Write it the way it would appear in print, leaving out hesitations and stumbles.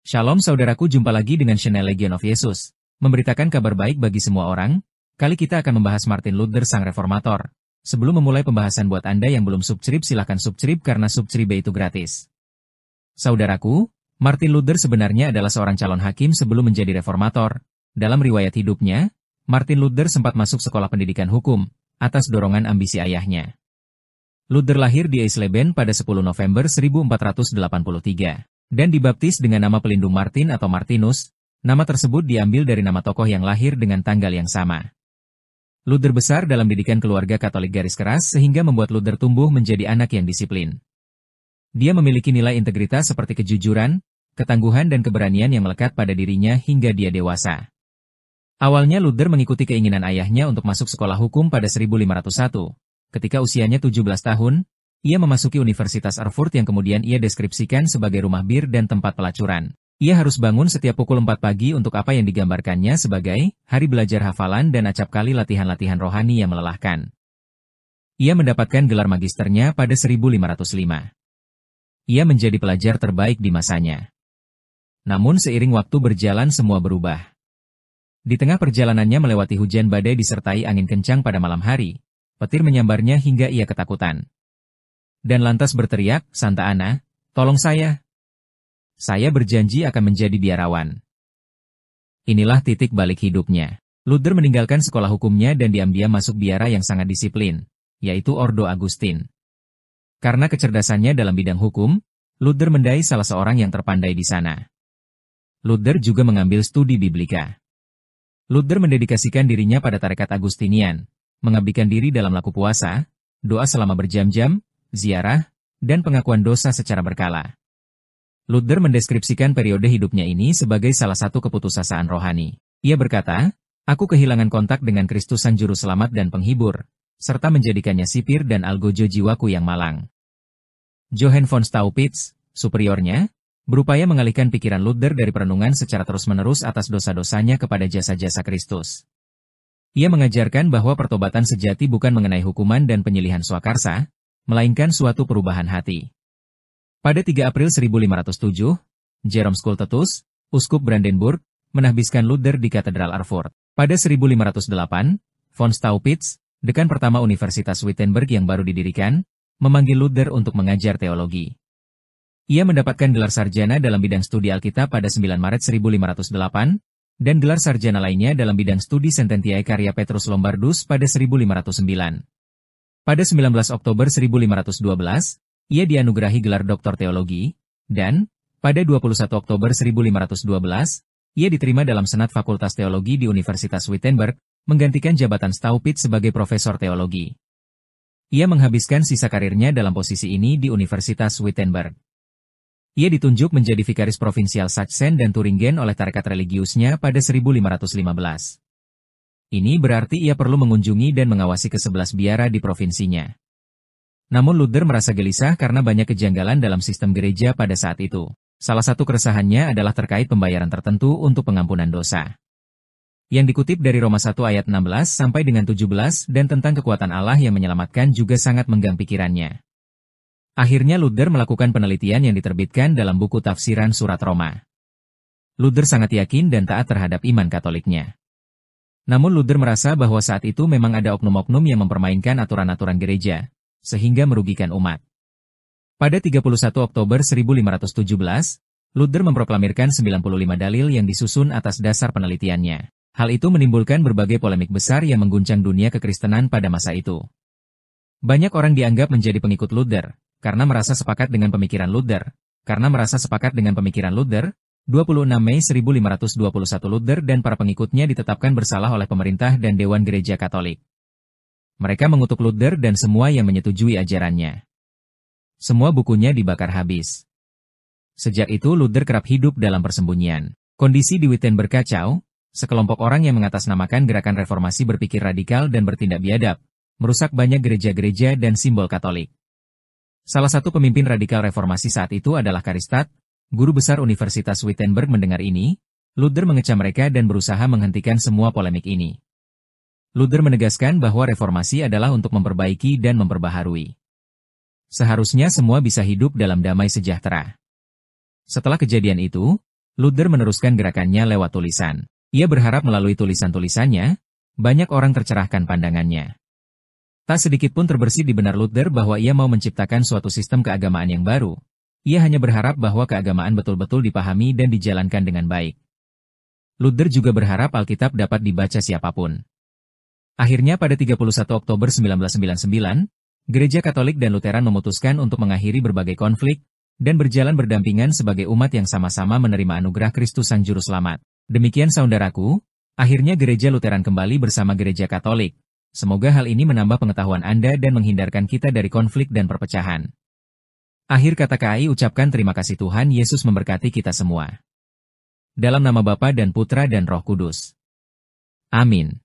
Shalom saudaraku, jumpa lagi dengan Channel Legion of Jesus. Memberitakan kabar baik bagi semua orang. Kali kita akan membahas Martin Luther sang reformator. Sebelum memulai pembahasan, buat Anda yang belum subscribe silahkan subscribe karena subscribe itu gratis. Saudaraku, Martin Luther sebenarnya adalah seorang calon hakim sebelum menjadi reformator. Dalam riwayat hidupnya, Martin Luther sempat masuk sekolah pendidikan hukum, atas dorongan ambisi ayahnya. Luther lahir di Eisleben pada 10 November 1483, dan dibaptis dengan nama pelindung Martin atau Martinus. Nama tersebut diambil dari nama tokoh yang lahir dengan tanggal yang sama. Luther besar dalam didikan keluarga Katolik garis keras sehingga membuat Luther tumbuh menjadi anak yang disiplin. Dia memiliki nilai integritas seperti kejujuran, ketangguhan dan keberanian yang melekat pada dirinya hingga dia dewasa. Awalnya Luther mengikuti keinginan ayahnya untuk masuk sekolah hukum pada 1501. Ketika usianya 17 tahun, ia memasuki Universitas Erfurt yang kemudian ia deskripsikan sebagai rumah bir dan tempat pelacuran. Ia harus bangun setiap pukul 4 pagi untuk apa yang digambarkannya sebagai hari belajar hafalan dan acap kali latihan-latihan rohani yang melelahkan. Ia mendapatkan gelar magisternya pada 1505. Ia menjadi pelajar terbaik di masanya. Namun seiring waktu berjalan semua berubah. Di tengah perjalanannya melewati hujan badai disertai angin kencang pada malam hari, petir menyambarnya hingga ia ketakutan. Dan lantas berteriak, "Santa Ana, tolong saya. Saya berjanji akan menjadi biarawan." Inilah titik balik hidupnya. Luther meninggalkan sekolah hukumnya dan diam-diam masuk biara yang sangat disiplin, yaitu Ordo Agustin. Karena kecerdasannya dalam bidang hukum, Luther mendai salah seorang yang terpandai di sana. Luther juga mengambil studi biblika. Luther mendedikasikan dirinya pada tarekat Agustinian, mengabdikan diri dalam laku puasa, doa selama berjam-jam, ziarah, dan pengakuan dosa secara berkala. Luther mendeskripsikan periode hidupnya ini sebagai salah satu keputusasaan rohani. Ia berkata, "Aku kehilangan kontak dengan Kristus sang juru selamat dan penghibur, serta menjadikannya sipir dan algojo jiwaku yang malang." Johann von Staupitz, superiornya, berupaya mengalihkan pikiran Luther dari perenungan secara terus-menerus atas dosa-dosanya kepada jasa-jasa Kristus. Ia mengajarkan bahwa pertobatan sejati bukan mengenai hukuman dan penyilihan swakarsa, melainkan suatu perubahan hati. Pada 3 April 1507, Jerome Scultetus, uskup Brandenburg, menahbiskan Luther di Katedral Erfurt. Pada 1508, von Staupitz, dekan pertama Universitas Wittenberg yang baru didirikan, memanggil Luther untuk mengajar teologi. Ia mendapatkan gelar sarjana dalam bidang studi Alkitab pada 9 Maret 1508, dan gelar sarjana lainnya dalam bidang studi Sententiae karya Petrus Lombardus pada 1509. Pada 19 Oktober 1512, ia dianugerahi gelar doktor teologi, dan, pada 21 Oktober 1512, ia diterima dalam Senat Fakultas Teologi di Universitas Wittenberg, menggantikan jabatan Staupitz sebagai profesor teologi. Ia menghabiskan sisa karirnya dalam posisi ini di Universitas Wittenberg. Ia ditunjuk menjadi vikaris provinsial Sachsen dan Thuringen oleh tarekat religiusnya pada 1515. Ini berarti ia perlu mengunjungi dan mengawasi ke-11 biara di provinsinya. Namun Luther merasa gelisah karena banyak kejanggalan dalam sistem gereja pada saat itu. Salah satu keresahannya adalah terkait pembayaran tertentu untuk pengampunan dosa. Yang dikutip dari Roma 1 ayat 16 sampai dengan 17 dan tentang kekuatan Allah yang menyelamatkan juga sangat menggang pikirannya. Akhirnya Luther melakukan penelitian yang diterbitkan dalam buku tafsiran surat Roma. Luther sangat yakin dan taat terhadap iman Katoliknya. Namun Luther merasa bahwa saat itu memang ada oknum-oknum yang mempermainkan aturan-aturan gereja, sehingga merugikan umat. Pada 31 Oktober 1517, Luther memproklamirkan 95 dalil yang disusun atas dasar penelitiannya. Hal itu menimbulkan berbagai polemik besar yang mengguncang dunia kekristenan pada masa itu. Banyak orang dianggap menjadi pengikut Luther, karena merasa sepakat dengan pemikiran Luther. 26 Mei 1521 Luther dan para pengikutnya ditetapkan bersalah oleh pemerintah dan Dewan Gereja Katolik. Mereka mengutuk Luther dan semua yang menyetujui ajarannya. Semua bukunya dibakar habis. Sejak itu Luther kerap hidup dalam persembunyian. Kondisi di Wittenberg kacau, sekelompok orang yang mengatasnamakan gerakan reformasi berpikir radikal dan bertindak biadab, merusak banyak gereja-gereja dan simbol Katolik. Salah satu pemimpin radikal reformasi saat itu adalah Karistat, guru besar Universitas Wittenberg. Mendengar ini, Luther mengecam mereka dan berusaha menghentikan semua polemik ini. Luther menegaskan bahwa reformasi adalah untuk memperbaiki dan memperbaharui. Seharusnya semua bisa hidup dalam damai sejahtera. Setelah kejadian itu, Luther meneruskan gerakannya lewat tulisan. Ia berharap melalui tulisan-tulisannya, banyak orang tercerahkan pandangannya. Tak sedikit pun terbersih di benak Luther bahwa ia mau menciptakan suatu sistem keagamaan yang baru. Ia hanya berharap bahwa keagamaan betul-betul dipahami dan dijalankan dengan baik. Luther juga berharap Alkitab dapat dibaca siapapun. Akhirnya pada 31 Oktober 1999, Gereja Katolik dan Lutheran memutuskan untuk mengakhiri berbagai konflik, dan berjalan berdampingan sebagai umat yang sama-sama menerima anugerah Kristus Sang Juru Selamat. Demikian saudaraku, akhirnya Gereja Lutheran kembali bersama Gereja Katolik. Semoga hal ini menambah pengetahuan Anda dan menghindarkan kita dari konflik dan perpecahan. Akhir kata KAI ucapkan terima kasih Tuhan Yesus memberkati kita semua. Dalam nama Bapa dan Putra dan Roh Kudus. Amin.